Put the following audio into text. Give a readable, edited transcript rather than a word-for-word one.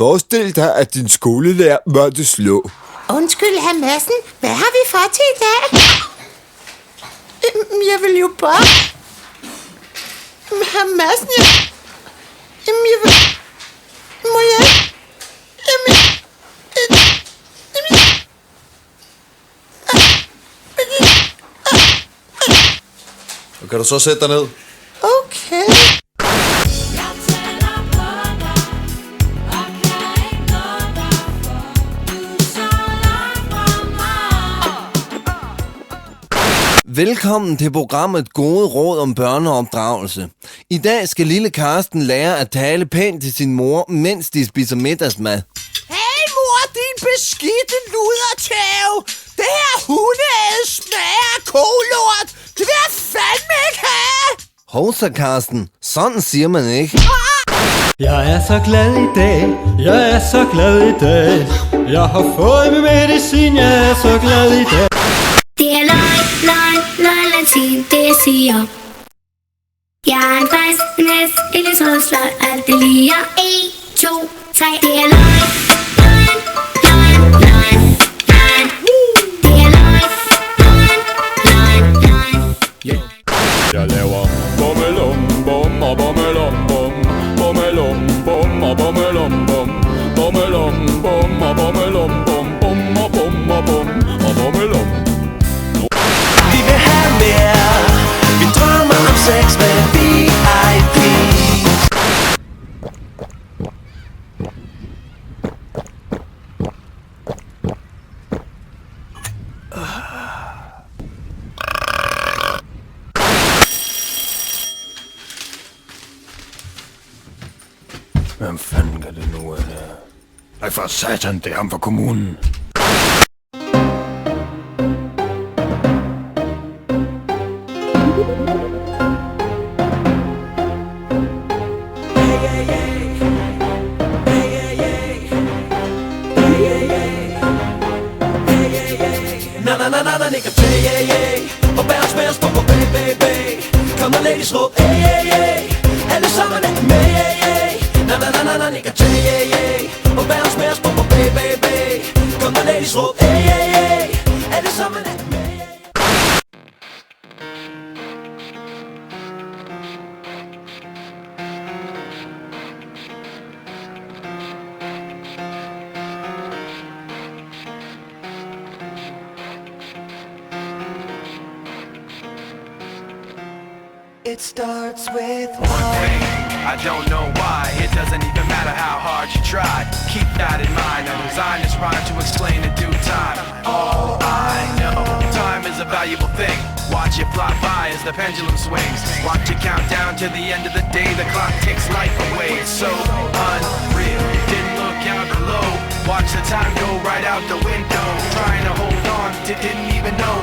Forestil dig, at din skolelærer måtte slå. Undskyld, hr. Madsen. Hvad har vi for til i dag? Jeg vil jo bare... Hr. Madsen, jeg vil... Må jeg... Kan du så sætte dig ned? Okay. Velkommen til programmet Gode Råd om Børneopdragelse. I dag skal lille Karsten lære at tale pænt til sin mor, mens de spiser middagsmad. Hey mor, din beskidte ludertæve! Det her hundeæde smager af kolort! Det vil jeg fandme ikke have! Hovsa Karsten, sådan siger man ikke. Jeg er så glad i dag, jeg er så glad i dag. Jeg har fået min medicin, jeg er så glad i dag. Det er løgn, latin, det siger. Jeg er en frisk næst, et trådsløg, alt det liger. 1, 2, 3, det er løgn. Det er løgn. Jeg laver bummelum bum og bummelum bum, bummelum bum og bummelum bum, bummelum bum og bummelum bum, bum og bum og bum og bummelum. Vi vil have mere. Vi drømmer om sex med VIP. Hvem fanden kan det nu være? Ej for satan, det er ham fra kommunen. Na nigga, og bærs på baby. Kom og ladies råb, alle sammen er med, na nigga, og bærs på baby. Kom og ladies råb, alle sammen er med. It starts with one thing, I don't know why. It doesn't even matter how hard you try. Keep that in mind. I designed this rhyme to explain in due time. All I know, time is a valuable thing. Watch it fly by as the pendulum swings. Watch it count down to the end of the day. The clock takes life away. It's so unreal. Didn't look out below. Watch the time go right out the window. Trying to hold on, didn't even know